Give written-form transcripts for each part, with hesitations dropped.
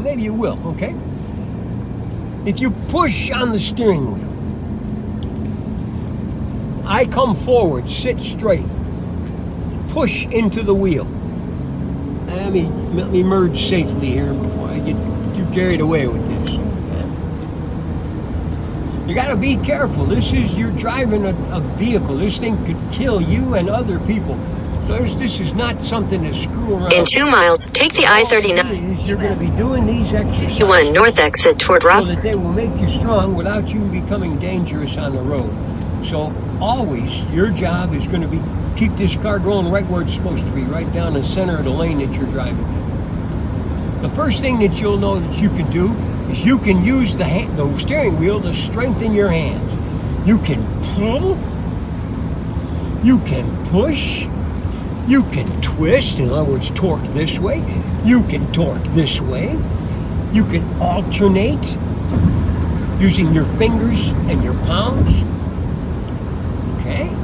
maybe you will, okay? If you push on the steering wheel, I come forward, sit straight, push into the wheel. Let me merge safely here before I get too carried away with this. Okay? You gotta be careful. You're driving a vehicle. This thing could kill you and other people. So this is not something to screw around. In 2 miles, take the I-39. You're going to be doing these exercises. 51 north exit toward Rock. So that they will make you strong without you becoming dangerous on the road. So always, your job is going to be keep this car going right where it's supposed to be, right down the center of the lane that you're driving in. The first thing that you'll know that you can do is you can use the steering wheel to strengthen your hands. You can pull, you can push, you can twist, in other words, torque this way. You can torque this way. You can alternate using your fingers and your palms. Okay?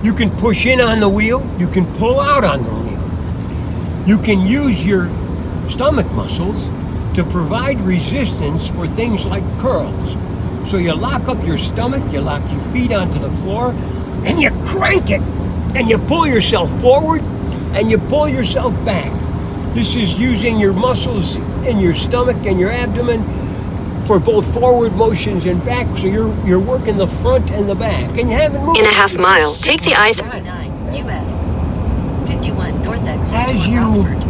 You can push in on the wheel. You can pull out on the wheel. You can use your stomach muscles to provide resistance for things like curls. So you lock up your stomach, you lock your feet onto the floor, and you crank it. And you pull yourself forward and you pull yourself back. This is using your muscles in your stomach and your abdomen for both forward motions and back. So you're working the front and the back. And you haven't moved. In a half mile, take the I-39 US 51 north exit as toward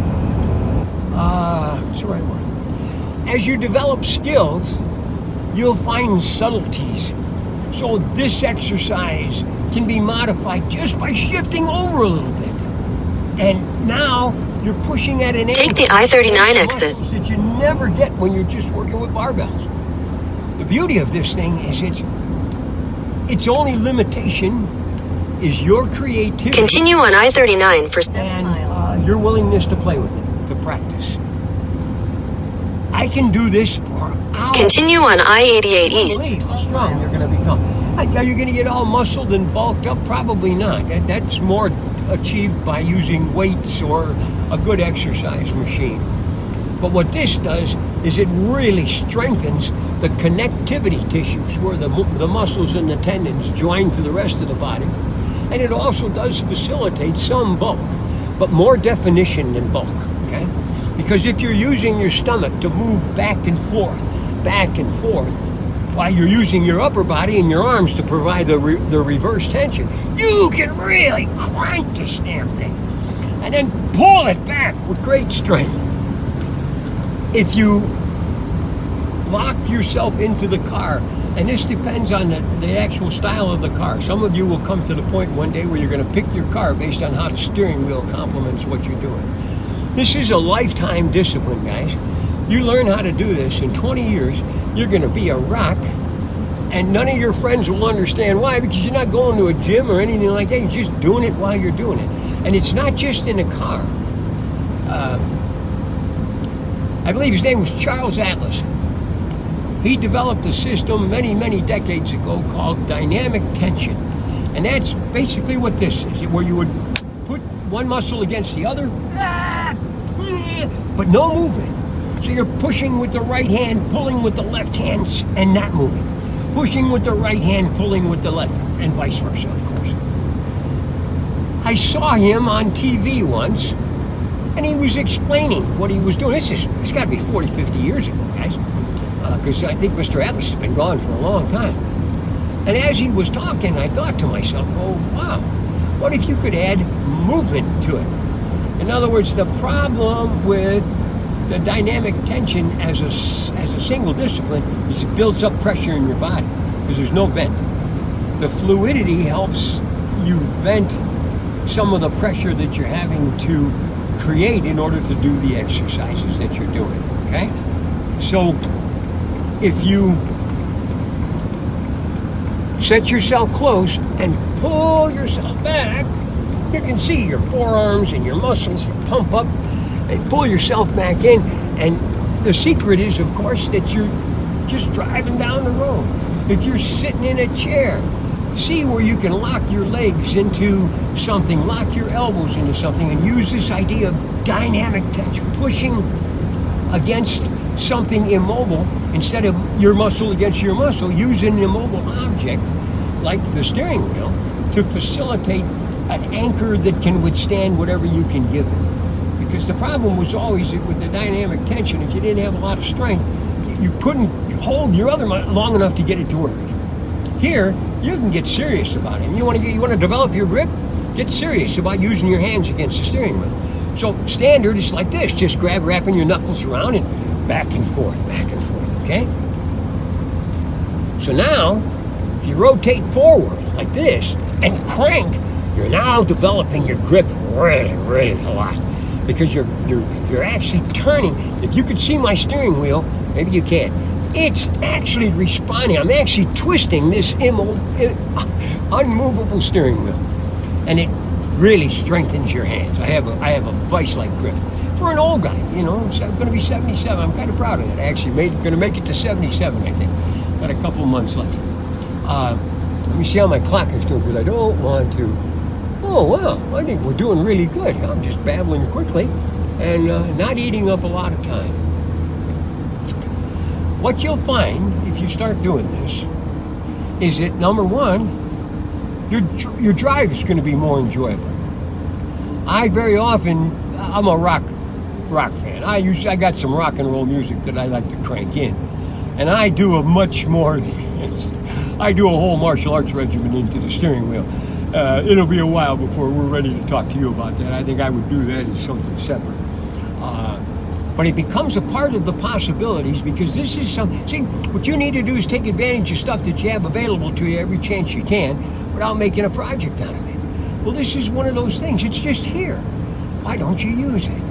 Rockford. That's the right one. As you develop skills, you'll find subtleties. So this exercise can be modified just by shifting over a little bit. And now you're pushing at an angle. Take the I-39 exit. That you never get when you're just working with barbells. The beauty of this thing is its only limitation is your creativity. Continue on I-39 for 7 miles. And your willingness to play with it, to practice. I can do this for hours. Continue on I-88 East. Believe how strong you're going to become. Are you going to get all muscled and bulked up? Probably not. That's more achieved by using weights or a good exercise machine. But what this does is it really strengthens the connectivity tissues where the muscles and the tendons join to the rest of the body. And it also does facilitate some bulk, but more definition than bulk, okay? Because if you're using your stomach to move back and forth, while you're using your upper body and your arms to provide the reverse tension, you can really crank this damn thing and then pull it back with great strength. If you lock yourself into the car, and this depends on the actual style of the car. Some of you will come to the point one day where you're going to pick your car based on how the steering wheel complements what you're doing. This is a lifetime discipline, guys. You learn how to do this in 20 years, you're going to be a rock, and none of your friends will understand why, because you're not going to a gym or anything like that. You're just doing it while you're doing it. And it's not just in a car. I believe his name was Charles Atlas. He developed a system many, many decades ago called dynamic tension. And that's basically what this is, where you would put one muscle against the other, but no movement. So you're pushing with the right hand, pulling with the left hand, and not moving. Pushing with the right hand, pulling with the left, and vice versa, of course. I saw him on TV once, and he was explaining what he was doing. It's got to be 40, 50 years ago, guys, because I think Mr. Atlas has been gone for a long time. And as he was talking, I thought to myself, oh, wow, what if you could add movement to it? In other words, the problem with the dynamic tension as a single discipline is it builds up pressure in your body because there's no vent. The fluidity helps you vent some of the pressure that you're having to create in order to do the exercises that you're doing, okay? So if you set yourself close and pull yourself back, you can see your forearms and your muscles pump up and pull yourself back in. And the secret is, of course, that you're just driving down the road. If you're sitting in a chair, see where you can lock your legs into something, lock your elbows into something, and use this idea of dynamic tension, pushing against something immobile, instead of your muscle against your muscle, use an immobile object like the steering wheel to facilitate an anchor that can withstand whatever you can give it. Because the problem was always that with the dynamic tension, if you didn't have a lot of strength, you couldn't hold your other long enough to get it to work. Here, you can get serious about it. You want to develop your grip? Get serious about using your hands against the steering wheel. So standard is like this, just wrapping your knuckles around and back and forth, okay? So now, if you rotate forward like this and crank, you're now developing your grip really, really a lot, because you're actually turning. If you could see my steering wheel, maybe you can. It's actually responding. I'm actually twisting this unmovable steering wheel, and it really strengthens your hands. I have a vice-like grip. For an old guy, you know, I'm going to be 77. I'm kind of proud of that. Actually, going to make it to 77, I think. Got a couple of months left. Let me see how my clock is doing, because I don't want to. Oh, wow, I think we're doing really good. I'm just babbling quickly and not eating up a lot of time. What you'll find if you start doing this is that, number one, your drive is going to be more enjoyable. Very often, I'm a rock fan. I got some rock and roll music that I like to crank in, and I do a much more advanced. I do a whole martial arts regimen into the steering wheel. It'll be a while before we're ready to talk to you about that. I think I would do that as something separate. But it becomes a part of the possibilities, because this is see, what you need to do is take advantage of stuff that you have available to you every chance you can without making a project out of it. Well, this is one of those things. It's just here. Why don't you use it?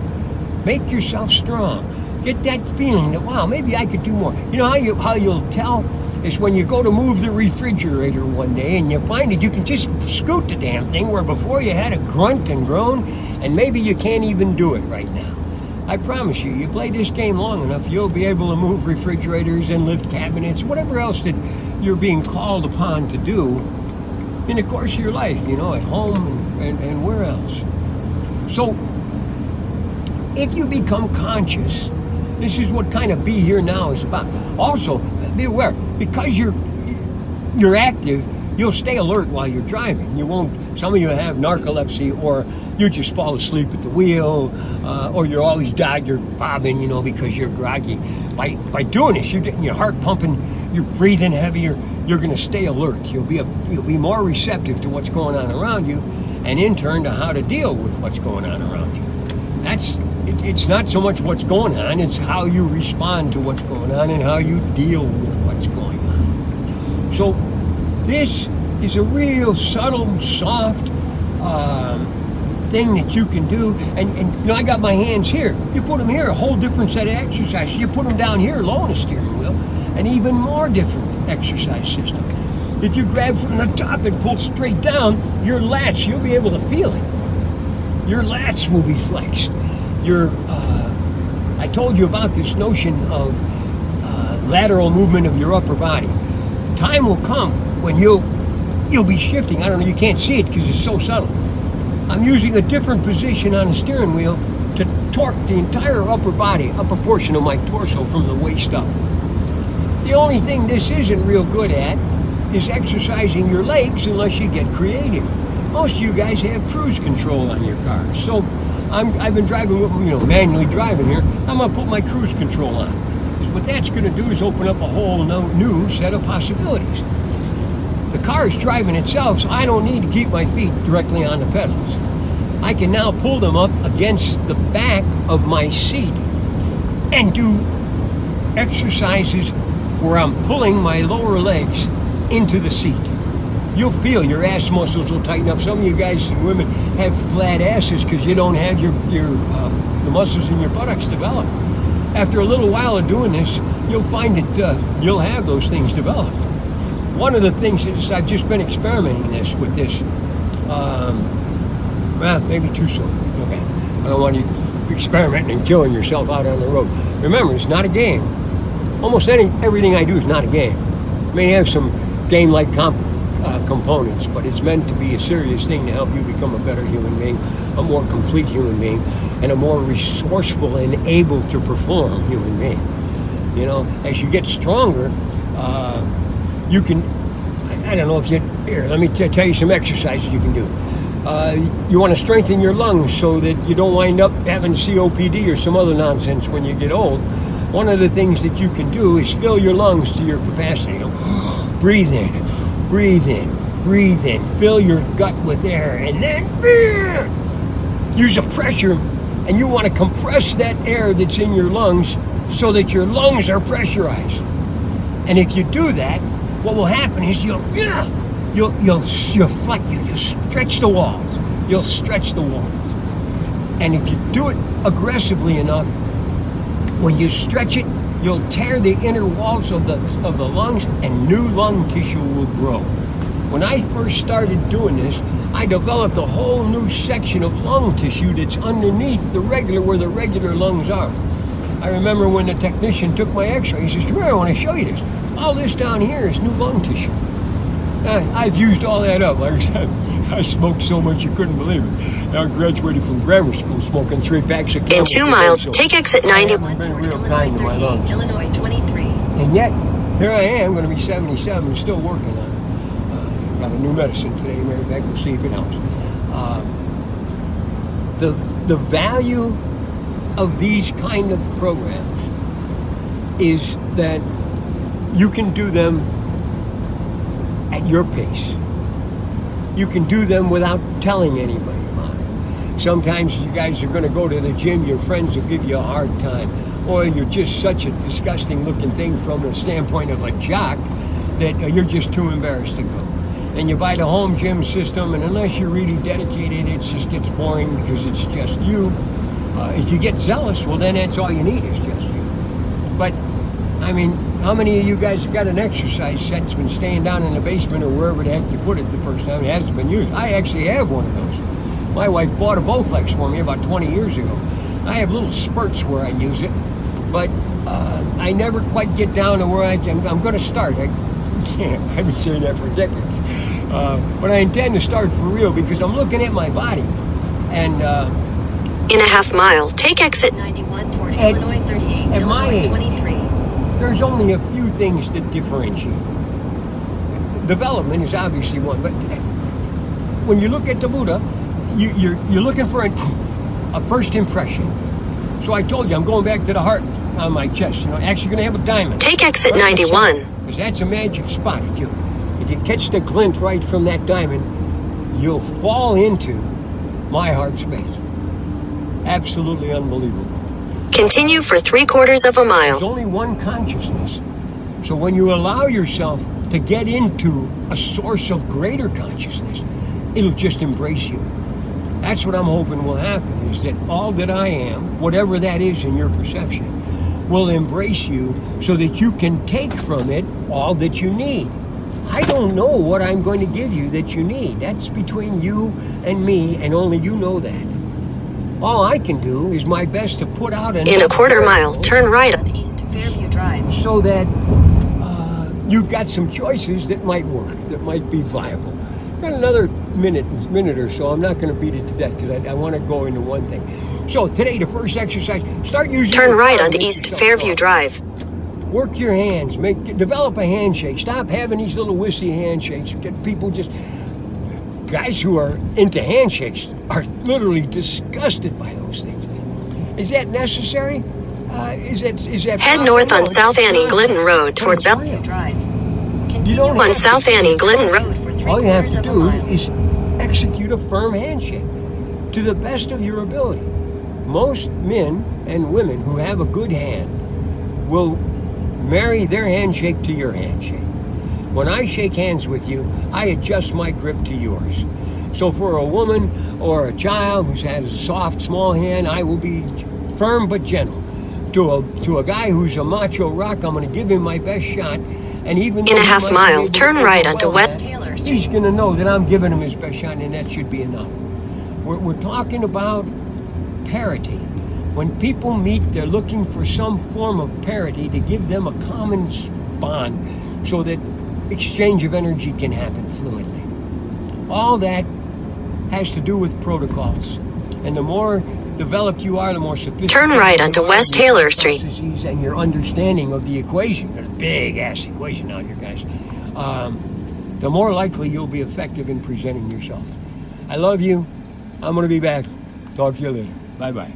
Make yourself strong. Get that feeling that, wow, maybe I could do more. You know how you'll tell is when you go to move the refrigerator one day and you find that you can just scoot the damn thing, where before you had to grunt and groan, and maybe you can't even do it right now. I promise you play this game long enough, you'll be able to move refrigerators and lift cabinets, whatever else that you're being called upon to do in the course of your life, you know, at home and where else. So, if you become conscious, this is what kind of Be Here Now is about. Also, be aware, because you're active, you'll stay alert while you're driving. You won't, some of you have narcolepsy, or you just fall asleep at the wheel, or you're always you're bobbing, you know, because you're groggy. By doing this, you're getting your heart pumping, you're breathing heavier, you're going to stay alert. You'll be more receptive to what's going on around you, and in turn to how to deal with what's going on around you. It's not so much what's going on, it's how you respond to what's going on and how you deal with what's going on. So this is a real subtle, soft thing that you can do. And you know, I got my hands here. You put them here, a whole different set of exercises. You put them down here, low on the steering wheel, an even more different exercise system. If you grab from the top and pull straight down, your lats, you'll be able to feel it. Your lats will be flexed. I told you about this notion of lateral movement of your upper body. The time will come when you'll be shifting. I don't know, you can't see it because it's so subtle. I'm using a different position on the steering wheel to torque the entire upper body, upper portion of my torso from the waist up. The only thing this isn't real good at is exercising your legs unless you get creative. Most of you guys have cruise control on your cars, so I've been driving, manually driving here. I'm gonna put my cruise control on, because what that's gonna do is open up a whole new set of possibilities. The car is driving itself, so I don't need to keep my feet directly on the pedals. I can now pull them up against the back of my seat and do exercises where I'm pulling my lower legs into the seat. You'll feel your ass muscles will tighten up. Some of you guys and women have flat asses because you don't have the muscles in your buttocks developed. After a little while of doing this, you'll find that you'll have those things developed. One of the things is I've just been experimenting with this. Well, maybe too soon. Okay, I don't want you experimenting and killing yourself out on the road. Remember, it's not a game. Almost everything I do is not a game. May have some game-like components, but it's meant to be a serious thing to help you become a better human being, a more complete human being, and a more resourceful and able to perform human being. You know, as you get stronger, you can, I don't know if you, here, let me tell you some exercises you can do. You want to strengthen your lungs so that you don't wind up having COPD or some other nonsense when you get old. One of the things that you can do is fill your lungs to your capacity. You know, breathe in, breathe in, breathe in. Fill your gut with air, and then use a pressure, and you want to compress that air that's in your lungs so that your lungs are pressurized. And if you do that, what will happen is you'll stretch the walls. You'll stretch the walls. And if you do it aggressively enough, when you stretch it, you'll tear the inner walls of the lungs, and new lung tissue will grow. When I first started doing this, I developed a whole new section of lung tissue that's underneath where the regular lungs are. I remember when the technician took my x-ray, he says, "Come here, I want to show you this. All this down here is new lung tissue." I've used all that up. Like I said, I smoked so much you couldn't believe it. I graduated from grammar school smoking 3 packs of In 2 miles, take exit 91 been toward real Illinois kind to my 38, lungs. Illinois 23. And yet, here I am, going to be 77 and still working on it. Got a new medicine today, matter of fact, we'll see if it helps. The value of these kind of programs is that you can do them at your pace. You can do them without telling anybody about it. Sometimes you guys are going to go to the gym, your friends will give you a hard time, or you're just such a disgusting looking thing from the standpoint of a jock that you're just too embarrassed to go. And you buy the home gym system, and unless you're really dedicated, it just gets boring because it's just you. If you get zealous, well, then that's all you need is just you. But, I mean, how many of you guys have got an exercise set that's been staying down in the basement or wherever the heck you put it the first time? It hasn't been used. I actually have one of those. My wife bought a Bowflex for me about 20 years ago. I have little spurts where I use it, but I never quite get down to where I'm going to start. I've been saying that for decades. But I intend to start for real because I'm looking at my body. And in a half mile, take exit 91 toward Illinois 38, Illinois 23. There's only a few things that differentiate. Development is obviously one, but when you look at the Buddha, you're looking for a first impression. So I told you, I'm going back to the heart on my chest. You know, actually going to have a diamond. Take exit 91. Because that's a magic spot. If you catch the glint right from that diamond, you'll fall into my heart space. Absolutely unbelievable. Continue for 3/4 of a mile. There's only one consciousness. So when you allow yourself to get into a source of greater consciousness, it'll just embrace you. That's what I'm hoping will happen, is that all that I am, whatever that is in your perception, will embrace you so that you can take from it all that you need. I don't know what I'm going to give you that you need. That's between you and me, and only you know that. All I can do is my best to put out in a 1/4 mile, turn right on East Fairview Drive. So that you've got some choices that might work, that might be viable. Got another minute or so. I'm not going to beat it to death because I want to go into one thing. So today, the first exercise, start using... Turn right onto East Fairview Drive. Work your hands. Develop a handshake. Stop having these little wussy handshakes. Get people just... Guys who are into handshakes are literally disgusted by those things. Is that necessary? Is that Head north on South Annie Glidden Road toward Bellevue Drive. Continue on South Annie Glidden Road for 3/4 All you have to of a do mile. is execute a firm handshake to the best of your ability. Most men and women who have a good hand will marry their handshake to your handshake. When I shake hands with you, I adjust my grip to yours. So for a woman or a child who has a soft, small hand, I will be firm but gentle. To a guy who's a macho rock, I'm going to give him my best shot. And even in a half mile, turn right onto West Taylor Street. He's going to know that I'm giving him his best shot, and that should be enough. We're talking about parity. When people meet, they're looking for some form of parity to give them a common bond so that exchange of energy can happen fluidly. All that has to do with protocols. And the more developed you are, the more sophisticated Turn right onto you are West in your Taylor Street. processes and your understanding of the equation. There's a big-ass equation out here, guys. The more likely you'll be effective in presenting yourself. I love you. I'm going to be back. Talk to you later. Bye-bye.